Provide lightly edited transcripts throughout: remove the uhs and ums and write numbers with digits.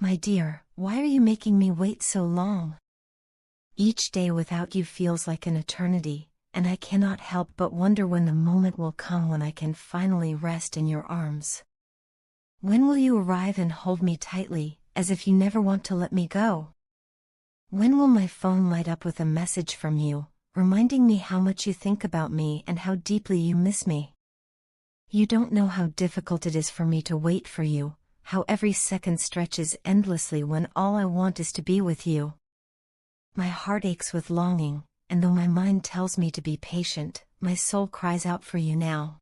My dear, why are you making me wait so long? Each day without you feels like an eternity, and I cannot help but wonder when the moment will come when I can finally rest in your arms. When will you arrive and hold me tightly, as if you never want to let me go? When will my phone light up with a message from you, reminding me how much you think about me and how deeply you miss me? You don't know how difficult it is for me to wait for you, how every second stretches endlessly when all I want is to be with you. My heart aches with longing, and though my mind tells me to be patient, my soul cries out for you now.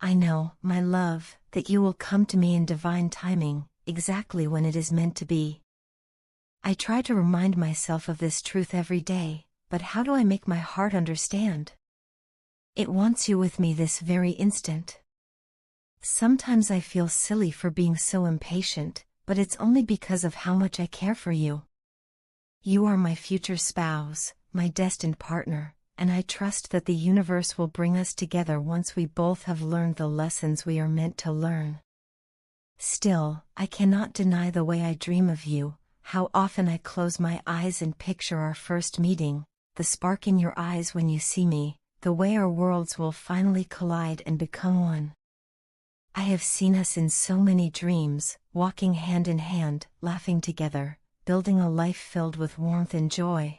I know, my love, that you will come to me in divine timing, exactly when it is meant to be. I try to remind myself of this truth every day, but how do I make my heart understand? It wants you with me this very instant. Sometimes I feel silly for being so impatient, but it's only because of how much I care for you. You are my future spouse, my destined partner, and I trust that the universe will bring us together once we both have learned the lessons we are meant to learn. Still, I cannot deny the way I dream of you, how often I close my eyes and picture our first meeting, the spark in your eyes when you see me, the way our worlds will finally collide and become one. I have seen us in so many dreams, walking hand in hand, laughing together, building a life filled with warmth and joy.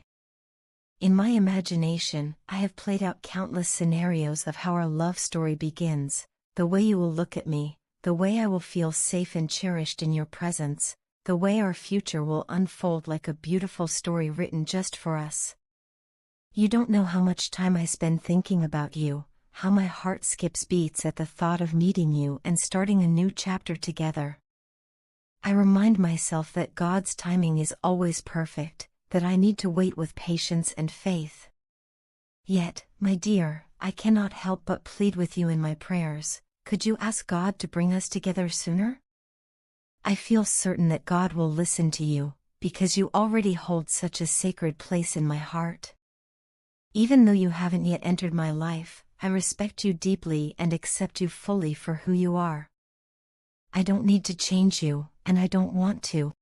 In my imagination, I have played out countless scenarios of how our love story begins, the way you will look at me, the way I will feel safe and cherished in your presence, the way our future will unfold like a beautiful story written just for us. You don't know how much time I spend thinking about you, how my heart skips beats at the thought of meeting you and starting a new chapter together. I remind myself that God's timing is always perfect, that I need to wait with patience and faith. Yet, my dear, I cannot help but plead with you in my prayers. Could you ask God to bring us together sooner? I feel certain that God will listen to you, because you already hold such a sacred place in my heart. Even though you haven't yet entered my life, I respect you deeply and accept you fully for who you are. I don't need to change you, and I don't want to.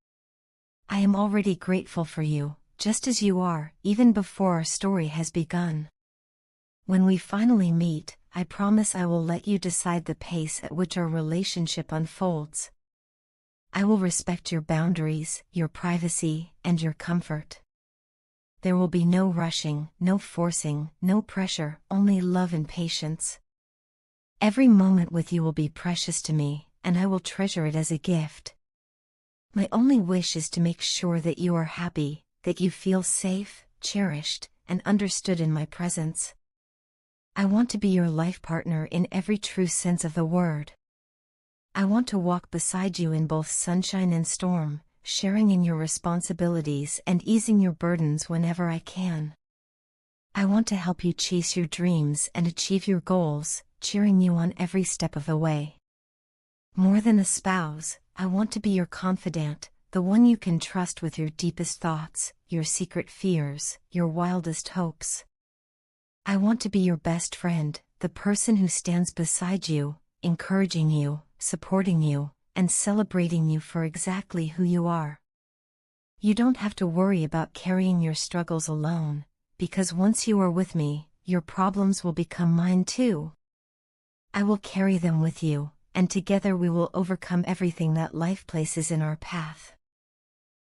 I am already grateful for you, just as you are, even before our story has begun. When we finally meet, I promise I will let you decide the pace at which our relationship unfolds. I will respect your boundaries, your privacy, and your comfort. There will be no rushing, no forcing, no pressure, only love and patience. Every moment with you will be precious to me, and I will treasure it as a gift. My only wish is to make sure that you are happy, that you feel safe, cherished, and understood in my presence. I want to be your life partner in every true sense of the word. I want to walk beside you in both sunshine and storm, sharing in your responsibilities and easing your burdens whenever I can. I want to help you chase your dreams and achieve your goals, cheering you on every step of the way. More than a spouse, I want to be your confidant, the one you can trust with your deepest thoughts, your secret fears, your wildest hopes. I want to be your best friend, the person who stands beside you, encouraging you, supporting you, and celebrating you for exactly who you are. You don't have to worry about carrying your struggles alone, because once you are with me, your problems will become mine too. I will carry them with you, and together we will overcome everything that life places in our path.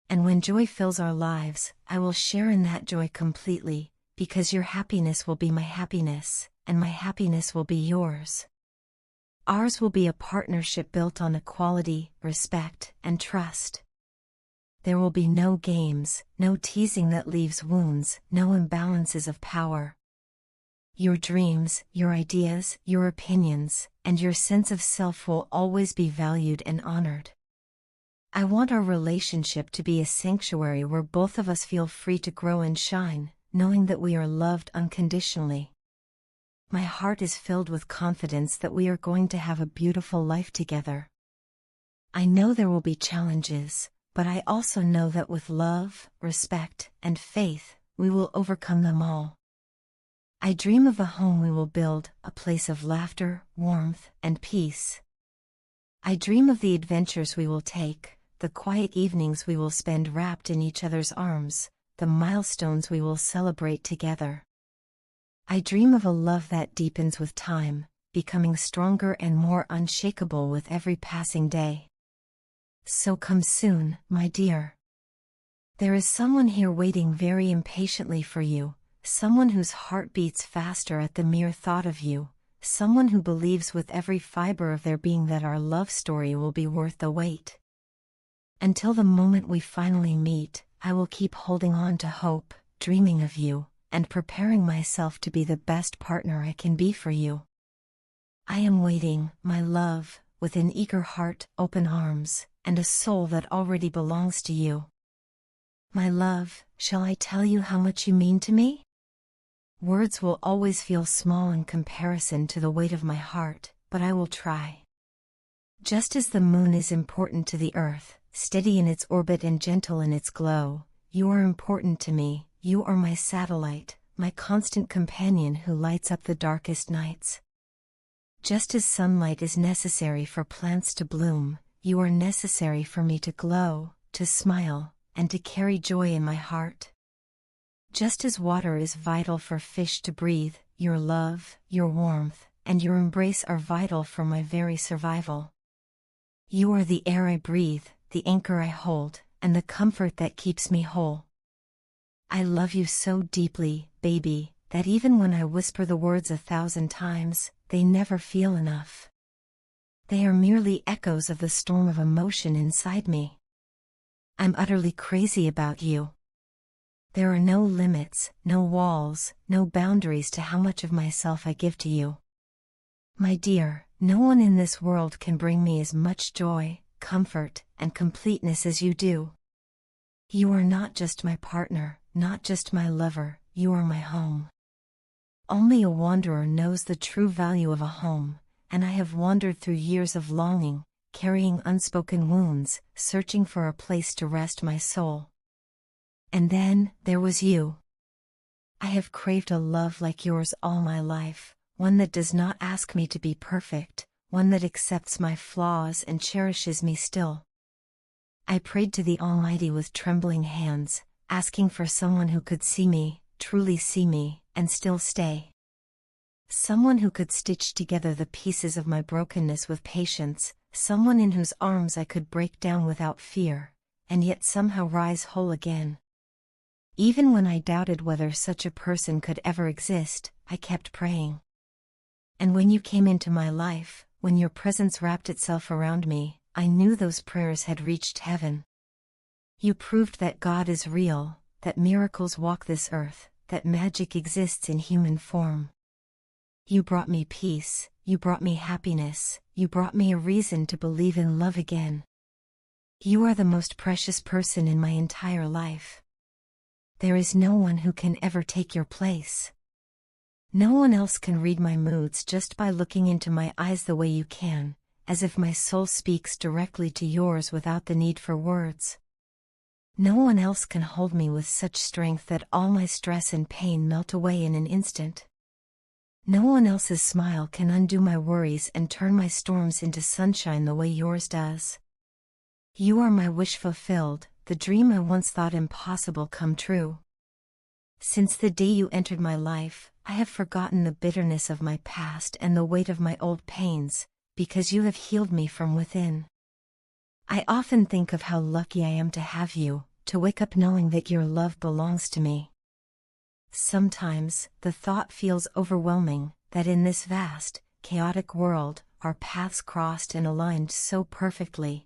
And when joy fills our lives, I will share in that joy completely, because your happiness will be my happiness, and my happiness will be yours. Ours will be a partnership built on equality, respect, and trust. There will be no games, no teasing that leaves wounds, no imbalances of power. Your dreams, your ideas, your opinions, and your sense of self will always be valued and honored. I want our relationship to be a sanctuary where both of us feel free to grow and shine, knowing that we are loved unconditionally. My heart is filled with confidence that we are going to have a beautiful life together. I know there will be challenges, but I also know that with love, respect, and faith, we will overcome them all. I dream of a home we will build, a place of laughter, warmth, and peace. I dream of the adventures we will take, the quiet evenings we will spend wrapped in each other's arms, the milestones we will celebrate together. I dream of a love that deepens with time, becoming stronger and more unshakable with every passing day. So come soon, my dear. There is someone here waiting very impatiently for you, someone whose heart beats faster at the mere thought of you, someone who believes with every fiber of their being that our love story will be worth the wait. Until the moment we finally meet, I will keep holding on to hope, dreaming of you, and preparing myself to be the best partner I can be for you. I am waiting, my love, with an eager heart, open arms, and a soul that already belongs to you. My love, shall I tell you how much you mean to me? Words will always feel small in comparison to the weight of my heart, but I will try. Just as the moon is important to the earth, steady in its orbit and gentle in its glow, you are important to me. You are my satellite, my constant companion who lights up the darkest nights. Just as sunlight is necessary for plants to bloom, you are necessary for me to glow, to smile, and to carry joy in my heart. Just as water is vital for fish to breathe, your love, your warmth, and your embrace are vital for my very survival. You are the air I breathe, the anchor I hold, and the comfort that keeps me whole. I love you so deeply, baby, that even when I whisper the words 1,000 times, they never feel enough. They are merely echoes of the storm of emotion inside me. I'm utterly crazy about you. There are no limits, no walls, no boundaries to how much of myself I give to you. My dear, no one in this world can bring me as much joy, comfort, and completeness as you do. You are not just my partner, not just my lover, you are my home. Only a wanderer knows the true value of a home, and I have wandered through years of longing, carrying unspoken wounds, searching for a place to rest my soul. And then, there was you. I have craved a love like yours all my life, one that does not ask me to be perfect, one that accepts my flaws and cherishes me still. I prayed to the Almighty with trembling hands, asking for someone who could see me, truly see me, and still stay. Someone who could stitch together the pieces of my brokenness with patience, someone in whose arms I could break down without fear, and yet somehow rise whole again. Even when I doubted whether such a person could ever exist, I kept praying. And when you came into my life, when your presence wrapped itself around me, I knew those prayers had reached heaven. You proved that God is real, that miracles walk this earth, that magic exists in human form. You brought me peace, you brought me happiness, you brought me a reason to believe in love again. You are the most precious person in my entire life. There is no one who can ever take your place. No one else can read my moods just by looking into my eyes the way you can, as if my soul speaks directly to yours without the need for words. No one else can hold me with such strength that all my stress and pain melt away in an instant. No one else's smile can undo my worries and turn my storms into sunshine the way yours does. You are my wish fulfilled, the dream I once thought impossible come true. Since the day you entered my life, I have forgotten the bitterness of my past and the weight of my old pains, because you have healed me from within. I often think of how lucky I am to have you, to wake up knowing that your love belongs to me. Sometimes, the thought feels overwhelming, that in this vast, chaotic world, our paths crossed and aligned so perfectly.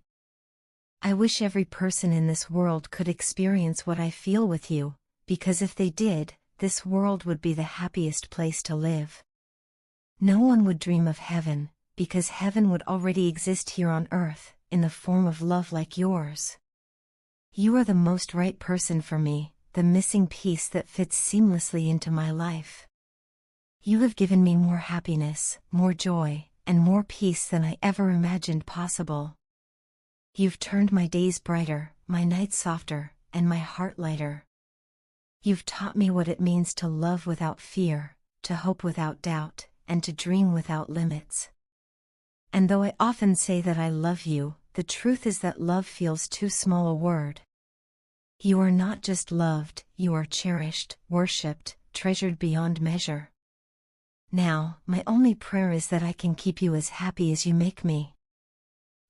I wish every person in this world could experience what I feel with you, because if they did, this world would be the happiest place to live. No one would dream of heaven, because heaven would already exist here on earth, in the form of love like yours. You are the most right person for me, the missing piece that fits seamlessly into my life. You have given me more happiness, more joy, and more peace than I ever imagined possible. You've turned my days brighter, my nights softer, and my heart lighter. You've taught me what it means to love without fear, to hope without doubt, and to dream without limits. And though I often say that I love you, the truth is that love feels too small a word. You are not just loved, you are cherished, worshipped, treasured beyond measure. Now, my only prayer is that I can keep you as happy as you make me.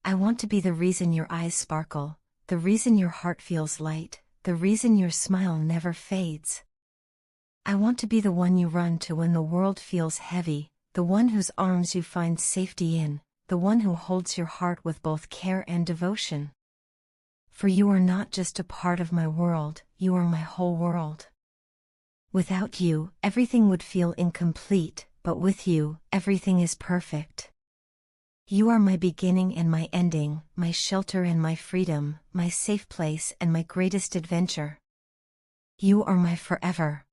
I want to be the reason your eyes sparkle, the reason your heart feels light, the reason your smile never fades. I want to be the one you run to when the world feels heavy, the one whose arms you find safety in, the one who holds your heart with both care and devotion. For you are not just a part of my world, you are my whole world. Without you, everything would feel incomplete, but with you, everything is perfect. You are my beginning and my ending, my shelter and my freedom, my safe place and my greatest adventure. You are my forever.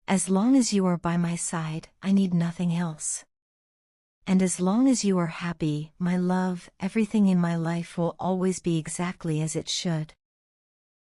As long as you are by my side, I need nothing else. And as long as you are happy, my love, everything in my life will always be exactly as it should.